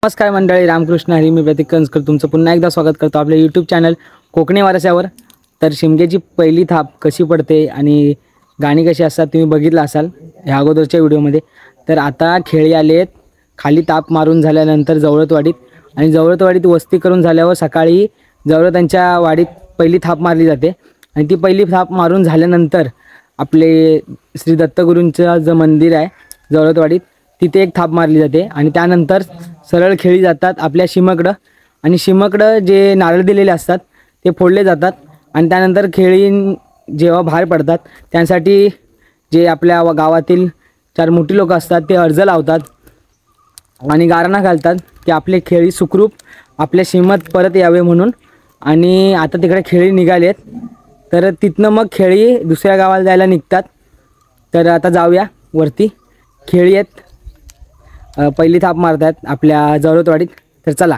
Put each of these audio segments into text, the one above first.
नमस्कार मंडळी, रामकृष्ण हरी. मी प्रतीक कंचकर तुमचं पुन्हा एकदा स्वागत करतो आपल्या यूट्यूब चॅनल कोकणी वारसावर. तर शिमग्याची पहिली थाप कशी पडते आणि गाणी कशी असतात तुम्ही बघितलं असाल ह्या अगोदरच्या व्हिडिओमध्ये. तर आता खेळी आले आहेत खाली ताप मारून झाल्यानंतर जवळतवाडीत, आणि जवळतवाडीत वस्ती करून झाल्यावर सकाळी जवळतांच्या वाडीत पहिली थाप मारली जाते. आणि ती पहिली थाप मारून झाल्यानंतर आपले श्री दत्तगुरूंचं जे मंदिर आहे जवळतवाडीत तिथे एक थाप मारली जाते. आणि त्यानंतर सरळ खेळी जातात आपल्या शिमकडं, आणि शिमकडं जे नारळ दिलेले असतात ते फोडले जातात. आणि त्यानंतर खेळी जेव्हा बाहेर पडतात त्यांसाठी जे आपल्या गावातील 4 मोठी लोक असतात ते अर्ज लावतात आणि गारणा घालतात की आपले खेळी सुखरूप आपल्या सीमेत परत यावे म्हणून. आणि आता तिकडे खेळी निघालेत, तर तिथनं मग खेळी दुसऱ्या गावाला जायला निघतात. तर आता जाऊया वरती. खेळी आहेत पहिली थाप मारतात आपल्या जवळतवाडीत, तर चला.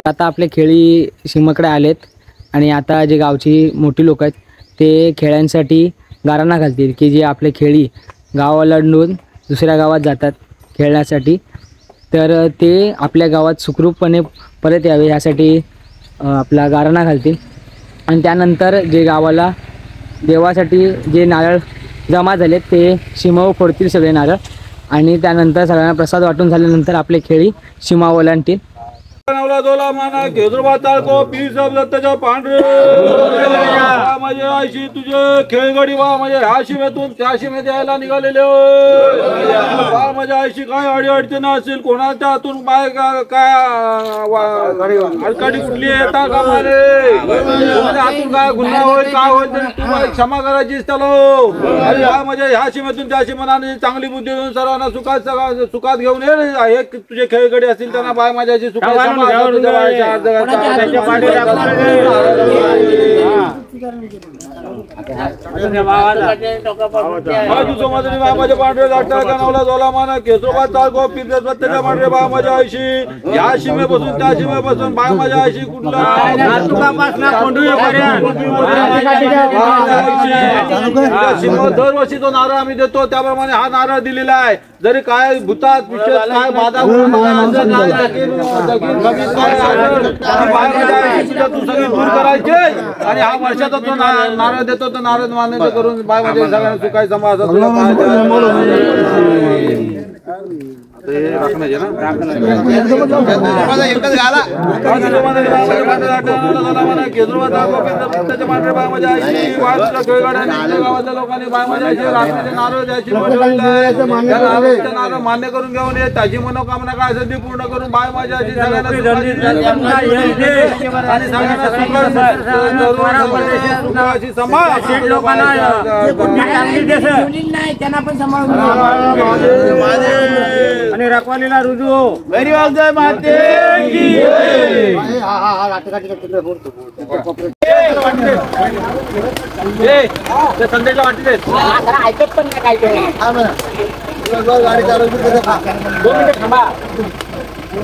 आता आपले खेळी सीमेकडे आलेत आणि आता जे गावची मोठी लोक आहेत ते खेळ्यांसाठी गाराणा घालतील की जे आपले खेळी गाव ओलांडून दुसऱ्या गावात जातात खेळण्यासाठी, तर ते आपल्या गावात सुखरूपपणे परत यावे यासाठी आपला गाराणा घालतील. आणि त्यानंतर जे गावाला देवासाठी जे नारळ जमा झालेत ते सीमावर फोडतील सगळे नारळ, आणि त्यानंतर सगळ्यांना प्रसाद वाटून झाल्यानंतर आपले खेळी सीमा ओलांडतील. नवला दोला माना केजरबा ताळको पीर सब दत्ताच्या पांढरे माझे आयशी तुझे खेळगडी वा म्हणजे ह्या शिमेतून त्या शिमेत यायला निघालेले वा माझ्या आयशी काय अडी अडचण असेल कोणाच्या हातून बाय काय अडकाडी कुठली येता का मारे हातून काय गुन्हा होईल काय होईल तरी तू मला क्षमा करायचीच त्याला म्हणजे ह्या शिमेतून त्या शिमेने चांगली बुद्धी देऊन सर्वांना सुखात घेऊन ये. तुझे खेळगडी असतील त्यांना बाय माझ्याची सुखात पांढरे माना केसोबा ताळको पिंजरच्या पांढरे बा माझ्या आयशी या शिमेपासून त्या शिमेपासून बाय माझ्या आयशी कुठला दरवर्षी तो नारळ आम्ही देतो त्याप्रमाणे हा नारळ दिलेला आहे. जरी काय भूतात काय बाधा तू सगळी दूर करायचे आणि हा वर्षाचा तो नारळ देतो तो नारळ मान्य करून बाय मध्ये सगळ्यांना सुखाय समाज मान्य करून घेऊन ये. त्याची मनोकामना काय असेल ती पूर्ण करून बाय माझ्या आणि रखवालीला रुजू हो. वेरी वेल जय माते की ते संदेशला वाटते ऐकत पण नाही काय गाडी चालवून 2 मिनिट थांबा.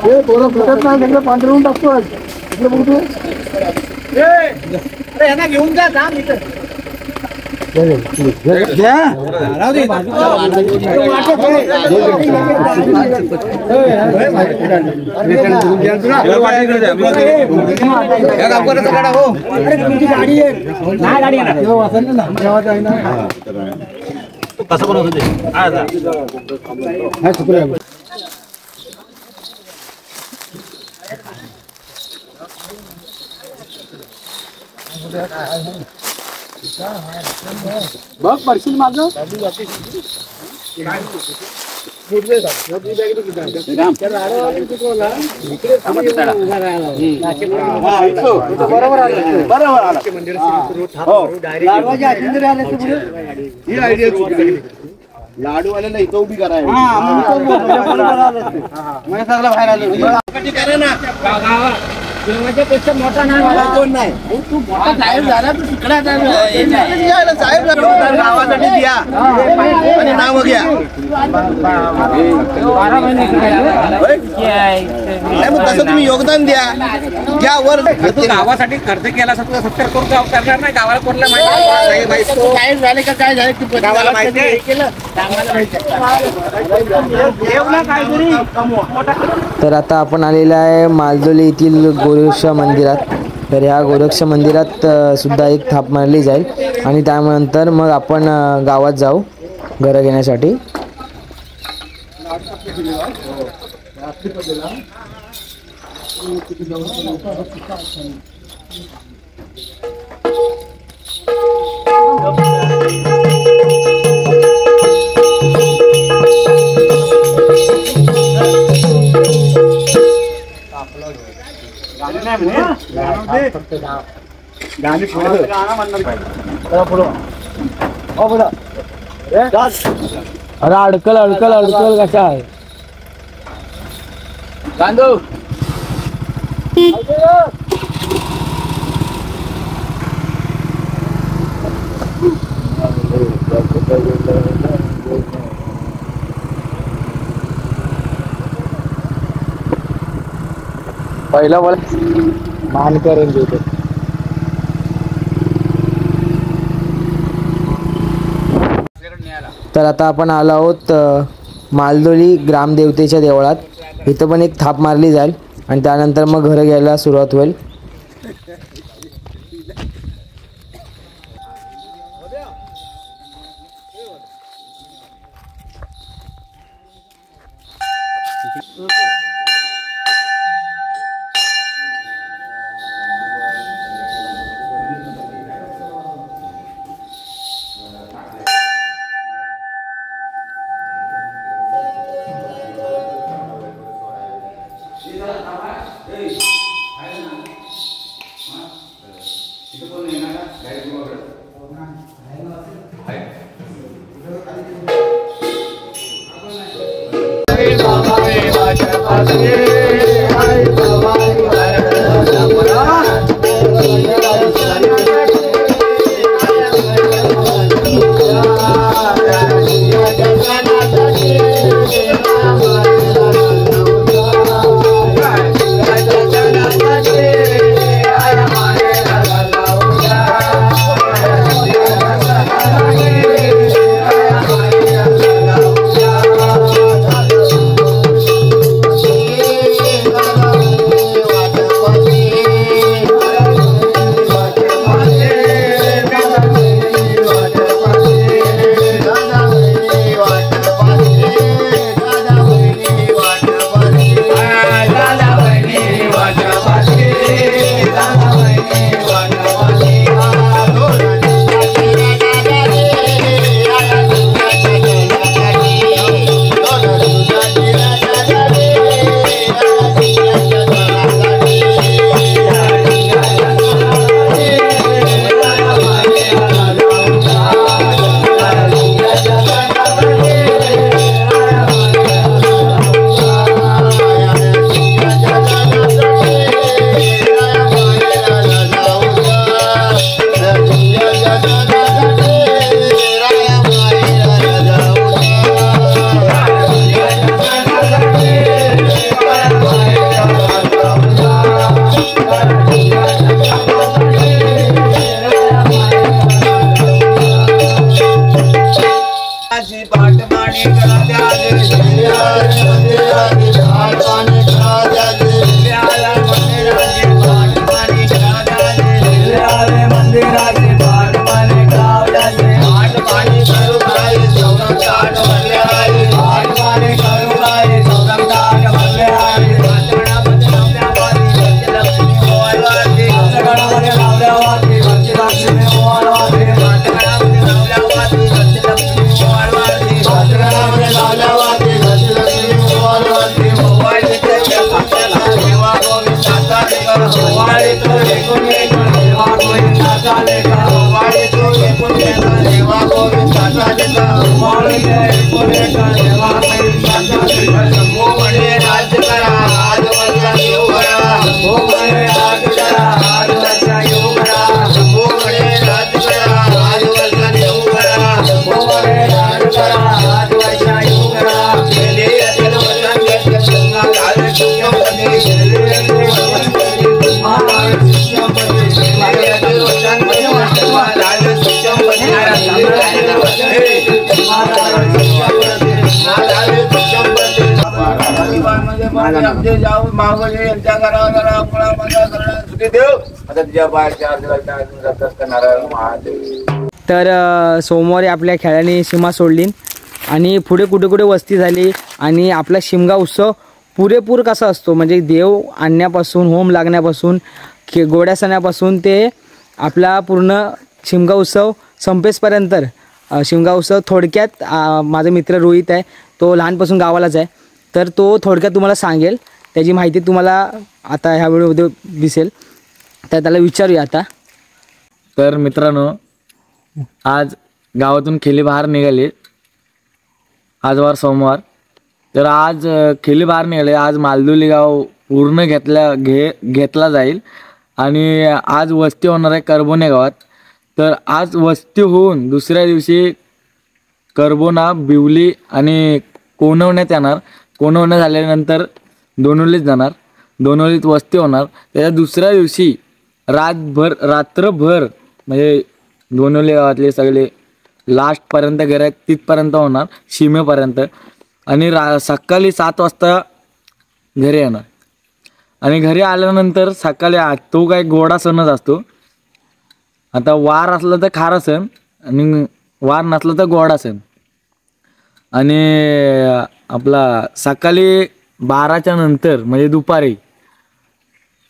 हे थोडं फुटत नाही सगळं पांढरवून टाकतो. अरे यांना घेऊन जा काम इथं कसं बनवत बघ पडशील माझं लाडू वाल्याला इथं उभी करायला बाहेर आलो पेक्षा मोठा नाही कोण नाही. तू मोठा साहेब झाला तू तिकडे साहेब गावासाठी द्या आणि नाव घ्या. तसं तुम्ही योगदान द्या घ्या वर. तू गावासाठी खर्च केला असता तुला 70 करोड करणार नाही. गावाला कोणला माहिती साहेब झाले का काय झाले तू गावाला माहिती केलं. तर आता आपण आलेला आहे मालदोली येथील गोरक्ष मंदिरात. तर ह्या गोरक्ष मंदिरात सुद्धा एक थाप मारली जाईल आणि त्यानंतर मग आपण गावात जाऊ घरं घेण्यासाठी. अरे अडकल अडकल अडकल कशा आहे गांधू पहिला बोल मान करून देतो. तर आता आपण आलो आहोत मालदोली ग्रामदेवतेच्या देवळात. इथं पण एक थाप मारली जाईल आणि त्यानंतर मग घरं घ्यायला सुरुवात होईल. तर सोमवारी आपल्या खेळाने सीमा सोडली आणि पुढे कुठे कुठे वस्ती झाली आणि आपला शिमगा उत्सव पुरेपूर कसा असतो म्हणजे देव आणण्यापासून होम लागण्यापासून गोड्या सणापासून ते आपला पूर्ण शिमगा उत्सव संपेसपर्यंत शिमगा उत्सव थोडक्यात माझा मित्र रोहित आहे तो लहानपासून गावालाच आहे तर तो थोडक्यात तुम्हाला सांगेल त्याची माहिती तुम्हाला आता ह्या व्हिडिओमध्ये दिसेल, तर त्याला विचारूया आता. तर मित्रांनो, आज गावातून खेली बाहेर निघाले. आज वार सोमवार. तर आज खेली बाहेर निघाले. आज मालदुली गाव पूर्ण घेतला जाईल आणि आज वस्ती होणार आहे करबोने गावात. तर आज वस्ती होऊन दुसऱ्या दिवशी करबोना, बिवली आणि कोणवण्यात येणार. कोणवण्या झाल्यानंतर दोनोलीत जाणार. दोनोलीत वस्ती होणार. त्याच्या दुसऱ्या दिवशी रात्रभर म्हणजे दोनोली गावातले सगळे लास्टपर्यंत घर आहेत तिथपर्यंत होणार, सीमेपर्यंत. आणि सकाळी 7 वाजता घरी येणार. आणि घरी आल्यानंतर सकाळी तो काय गोडा सणच असतो. आता वार असला तर खारा सण आणि वार नसला तर गोडा सण. आणि आपला सकाळी 12च्या नंतर म्हणजे दुपारी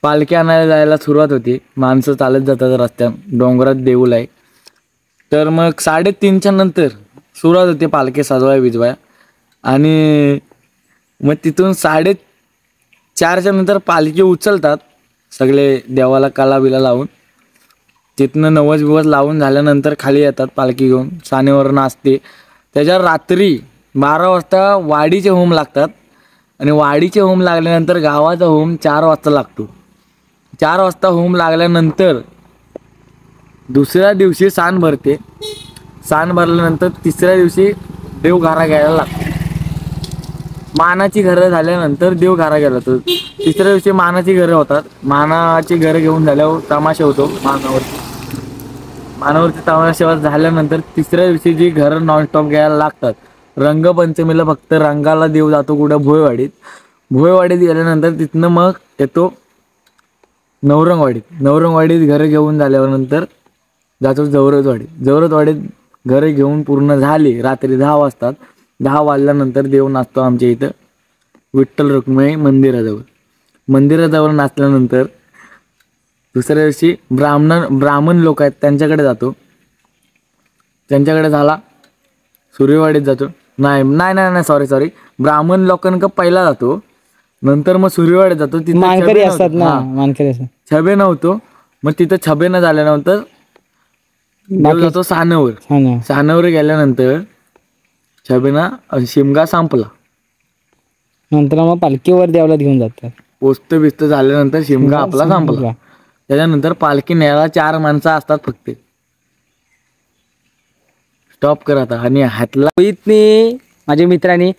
पालखी आणायला जायला सुरुवात होती. माणसं चालत जातात रस्त्यात, डोंगरात देऊळ आहे. तर मग 3:30च्या नंतर सुरुवात होते पालखी सजवाय बिजवाय. आणि मग तिथून 4:30च्या नंतर पालखी उचलतात सगळे देवाला काला बिला लावून. तिथनं नवस बिवस लावून झाल्यानंतर खाली येतात पालखी घेऊन, सानेवर नाचते. त्याच्या रात्री 12 वाजता वाडीचे होम लागतात. आणि वाडीचे होम लागल्यानंतर गावाचा होम 4 वाजता लागतो. 4 वाजता होम लागल्यानंतर दुसऱ्या दिवशी सान भरते. सान भरल्यानंतर तिसऱ्या दिवशी देवघारा घ्यायला लागतो. मानाची घरं झाल्यानंतर देवघारा गेला जातो. तिसऱ्या दिवशी मानाची घरं होतात. मानाची घरं घेऊन झाल्यावर तमाशा होतो मानावरती तमाशा झाल्यानंतर तिसऱ्या दिवशी जी घरं नॉनस्टॉप घ्यायला लागतात. रंगपंचमीला फक्त रंगाला देव जातो कुठं भोयवाडीत. भोयवाडीत गेल्यानंतर तिथनं मग येतो नवरंगवाडीत घरं घेऊन झाल्यावर नंतर जातो जवरतवाडीत घरं घेऊन पूर्ण झाली. रात्री 10 वाजतात. 10 वाजल्यानंतर देव नाचतो आमच्या इथं विठ्ठल रुक्मिणी मंदिराजवळ नाचल्यानंतर दुसऱ्या दिवशी ब्राह्मण लोक आहेत त्यांच्याकडे जातो. त्यांच्याकडे झाला सूर्यवाडीत जातो. नाही सॉरी ब्राह्मण लोकांना पहिला जातो, नंतर मग सूर्यवाडीत जातो. मानकरी असतात ना, मानकरी असतात. छबे नव्हतो. मग तिथं छबे न झाल्यानंतर जातो सानवर गेल्यानंतर छबेना शिमगा संपला. नंतर मग पालखीवर देवाला घेऊन जातात. पोस्त बिस्त झाल्यानंतर शिमगा आपला संपला. त्याच्यानंतर पालखी न्यायला 4 माणसं असतात फक्त. स्टॉप करत आणि हातला रोहितने, माझ्या मित्राने,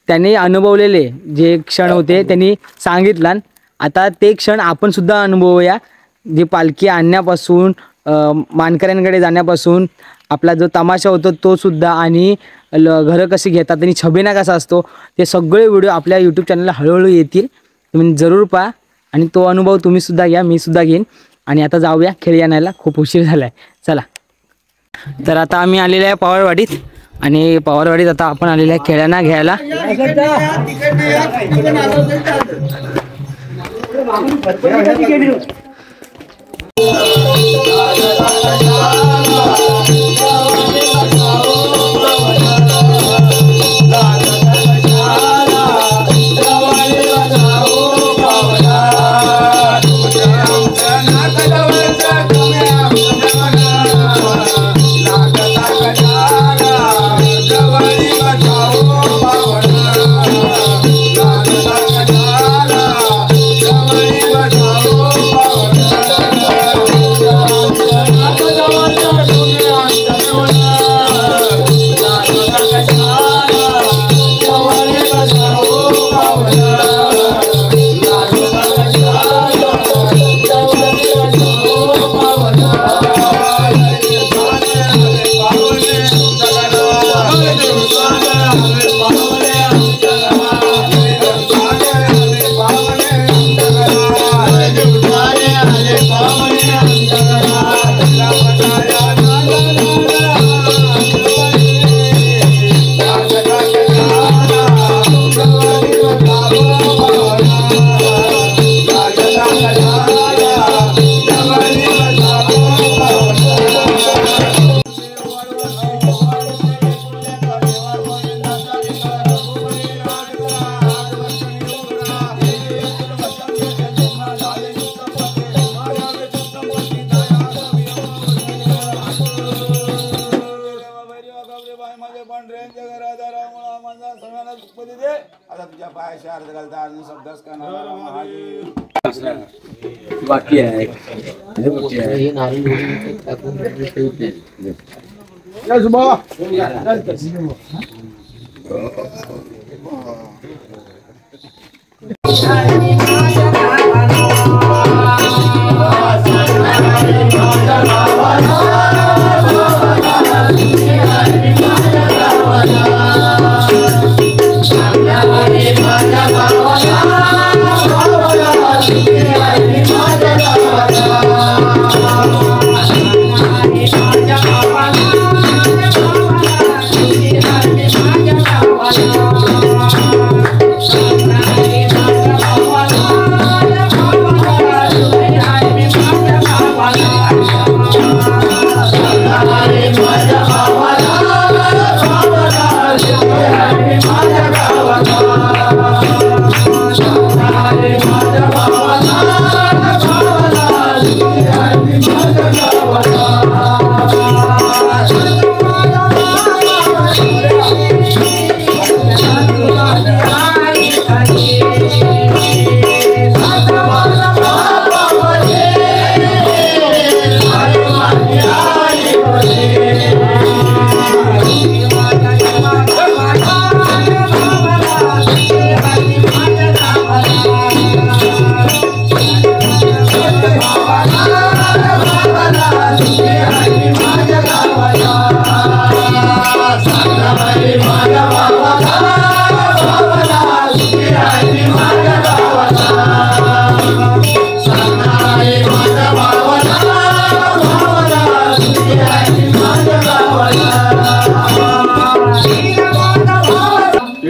त्यांनी अनुभवलेले जे क्षण होते त्यांनी सांगितलं. आता ते क्षण आपण सुद्धा अनुभवूया. जे पालखी आणण्यापासून मानकऱ्यांकडे जाण्यापासून आपला जो तमाशा होतो तो सुद्धा, आणि घरं कशी घेतात आणि छबेना कसा असतो, ते सगळे व्हिडिओ आपल्या यूट्यूब चॅनलला हळूहळू येतील. तुम्ही जरूर पहा आणि तो अनुभव तुम्ही सुद्धा घ्या, मी सुद्धा घेईन. आणि आता जाऊया खेळी आणायला, खूप उशीर झाला आहे. चला. तर आता आम्ही आलेलो आहे पवारवाडीत. आणि पवारवाडीत आता आपण आलेलो आहे खेळ्यांना घ्यायला. सुखपती दे. आता तुझ्या पायाशी अर्ध घालता अजून शब्दास कानाला महादेव. बाकी आहे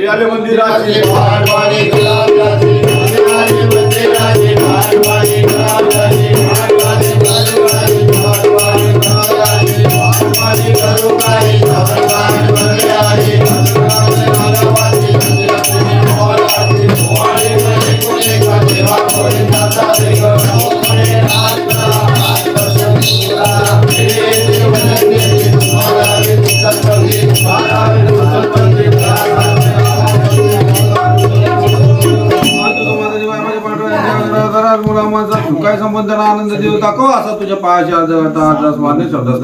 मंदिराचे वाडवाडी गुलाबजाचे मंदिराचे वाडवाडी गुलाबजाचे वाडवाडी गुलाबजाचे वाडवाडी गुलाबजाचे वाडवाडी गुलाबजाचे वाडवाडी गुलाबजाचे वाडवाडी गुलाबजाचे वाडवाडी गुलाबजाचे कोणे का देवा कोणे दाता देवा कोणे आत्मा आत्मसंपूरा हे देवनंदे तुम्हारा सत्संगी तुम्हारा सत्संगी मुलामाचा काय संबंध आनंद देव दाखव असा तुझ्या पायाशी अर्ज करता अर्धास मान्य शब्दास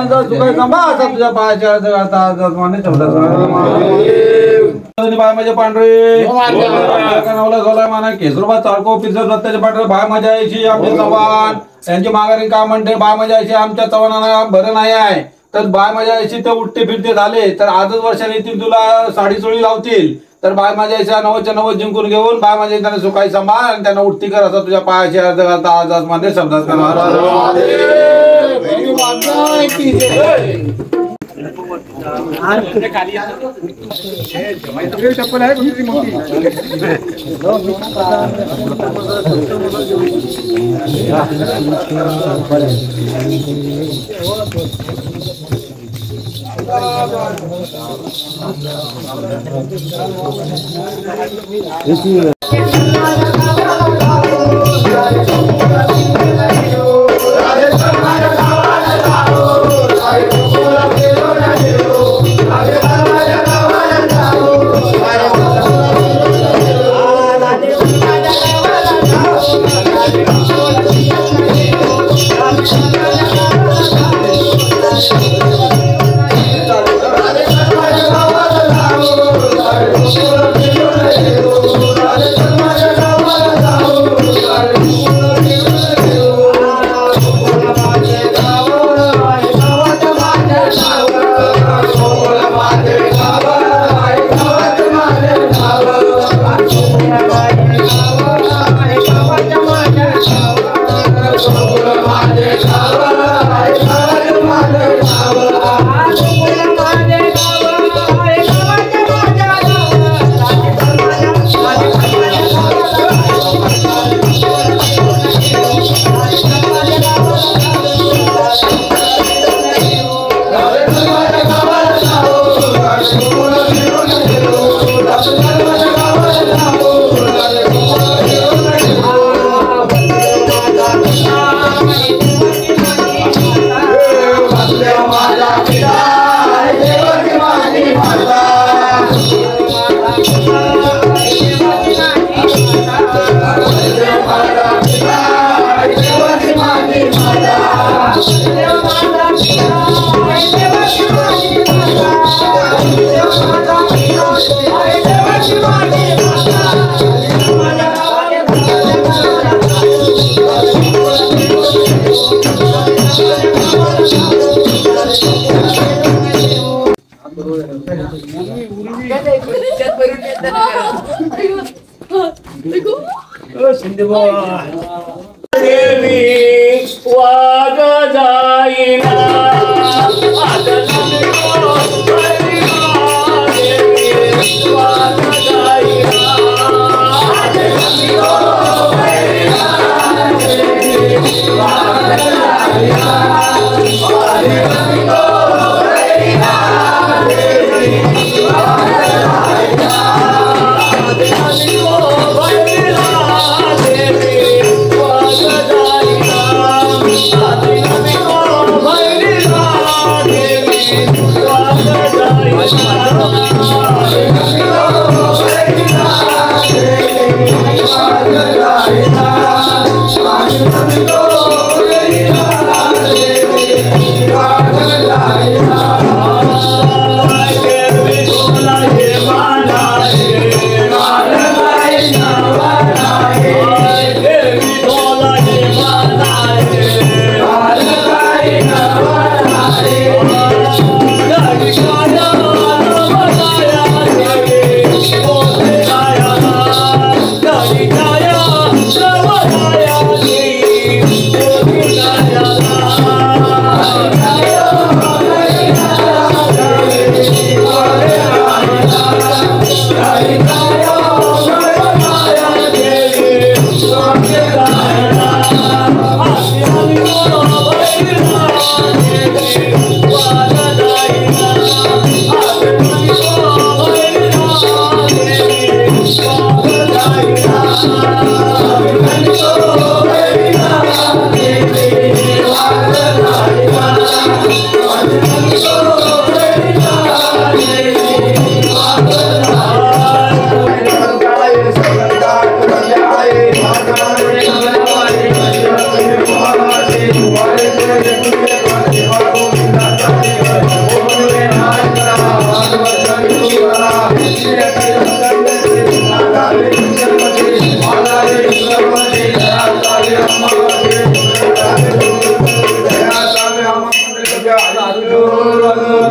माणसा सुखाई सांभा असा तुझ्या पायाच्या माने बाय माझे पांढरे नावला झालाय माना केसरोबा चाळको पिसर रत्ताचे पांढरे बाय माझ्या यायची आमचे चव्हाण त्यांची माघारी काय म्हणते बाय माझ्या यायची आमच्या चव्हाणांना बरं नाही आहे तर बाय माझ्या यायची ते उठते फिरते झाले तर आजच वर्षाने येतील तुला साडी चोळी लावतील तर बाय माझ्या यायच्या 90च्या 90 जिंकून घेऊन बाय माझ्या त्यांना सुखाई सांभाळ आणि त्यांना उठती कर असं तुझ्या पायाची अर्ज घालता आज आज मध्ये शब्दात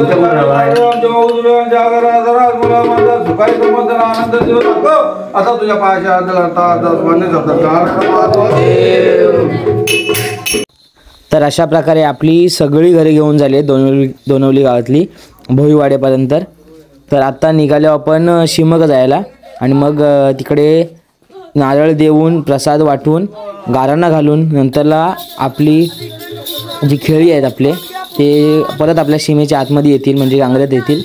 आनंद आता तुझ्या पायाच्या तर अशा प्रकारे आपली सगळी घरे घेऊन झाली आहेत दोनवली गावातली भोईवाड्यापर्यंत. तर आता निघालो आपण शिमग जायला आणि मग तिकडे नारळ देऊन प्रसाद वाटून गारांना घालून नंतरला आपली जी खेळी आहेत आपले ते परत आपल्या सीमेच्या आतमध्ये येतील म्हणजे गांगऱ्यात येतील.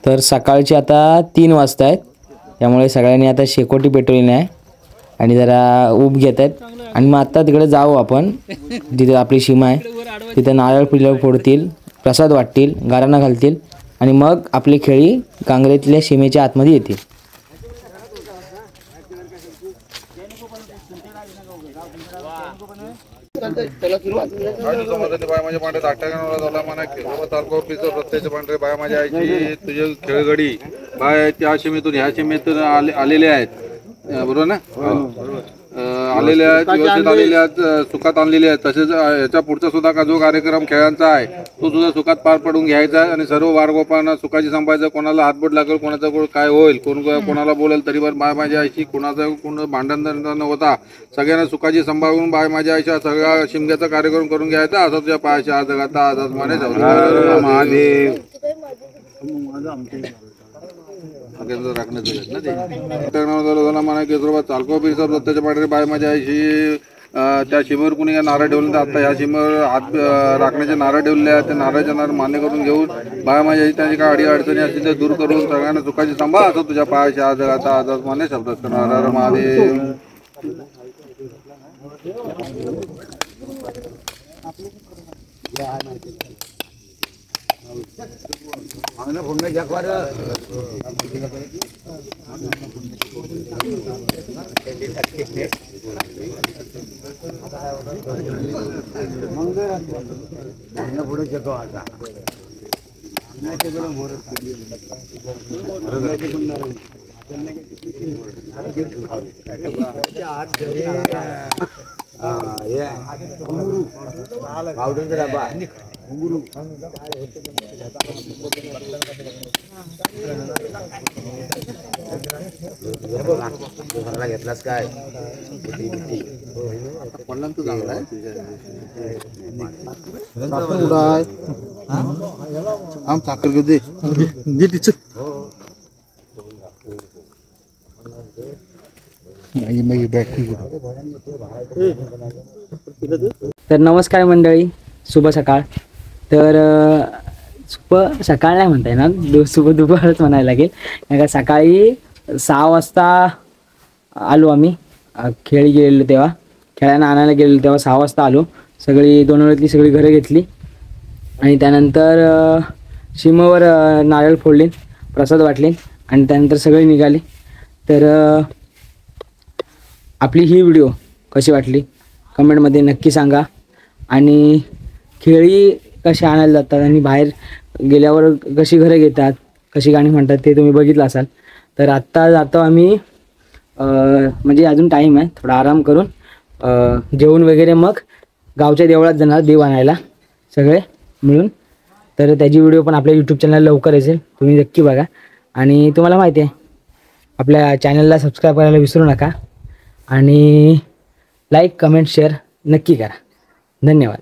तर सकाळचे आता 3 वाजता आहेत त्यामुळे सगळ्यांनी आता शेकोटी पेटवली आहे आणि जरा ऊब घेत आहेत. आणि मग आत्ता तिकडे जाऊ आपण जिथे आपली सीमा आहे तिथं नारळ पिरळ फोडतील, प्रसाद वाटतील, गारांना घालतील आणि मग आपली खेळी कांगरेतल्या सीमेच्या आतमध्ये येतील. तुझे खेळगडी बाय त्या सीमेतून ह्या सीमेतून आलेले आहेत बरोबर ना आलेले आहेत व्यवस्थित आलेले आहेत सुखात आणलेले आहेत. तसेच याच्या पुढचा सुद्धा का जो कार्यक्रम खेळांचा आहे तो सुद्धा सुखात पार पडून घ्यायचा आहे आणि सर्व वारगोपांना सुखाची संपायचं. कोणाला हातबोट लागेल कोणाचं काय होईल कोणाला बोलेल तरी पण बाय माझ्या आईशी कोणाचं कोण भांडण न होता सगळ्यांना सुखाची सांभाळून बाय माझ्या आईच्या सगळ्या शिमग्याचा कार्यक्रम करून घ्यायचा. असं तुझ्या पायाच्या आज गाता आज माने महादेव चालको पीर दत्ताच्या पाठरे बाय माझ्या आईशी त्या सीमेवर कुणी नारळ ठेवले आता ह्या सीमेवर हात राखण्याचे नारळ ठेवले आहेत. त्या नारळाचे नारळ मान्य करून घेऊन बाय माझ्या आई त्यांची काय अडीअडचणी असतील ते दूर करून सगळ्यांना सुखाची सांभाळ असं तुझ्या पायाच्या आज गाता आज माने शब्द करणार महादेव. घेतलास काय आम साखर दे तर नमस्कार मंडळी, शुभ सकाळ. तर शुभ सकाळ नाही म्हणता येणार, शुभ दुपारच म्हणायला लागेल. कारण का सकाळी 6 वाजता आलो आम्ही. खेळी गेलेलो तेव्हा खेळायला आणायला गेलेलो तेव्हा 6 वाजता आलो. सगळी दोनवळीतली सगळी घरं घेतली आणि त्यानंतर सीमेवर नारळ फोडले, प्रसाद वाटले आणि त्यानंतर सगळी निघाली. तर आपली ही व्हिडिओ कशी वाटली कमेंटमध्ये नक्की सांगा. आणि खेळी कशी आणायला जातात आणि बाहेर गेल्यावर कशी घरं घेतात, कशी गाणी म्हणतात ते तुम्ही बघितलं असाल. तर आत्ता जातो आम्ही, म्हणजे अजून टाईम आहे, थोडा आराम करून जेवण वगैरे मग गावच्या देवळात जाणार देव आणायला सगळे मिळून. तर त्याची व्हिडिओ पण आपल्या यूट्यूब चॅनल लवकर असेल, तुम्ही नक्की बघा. आणि तुम्हाला माहिती आहे आपल्या चॅनलला सबस्क्राईब करायला विसरू नका आणि लाईक कमेंट शेअर नक्की करा. धन्यवाद.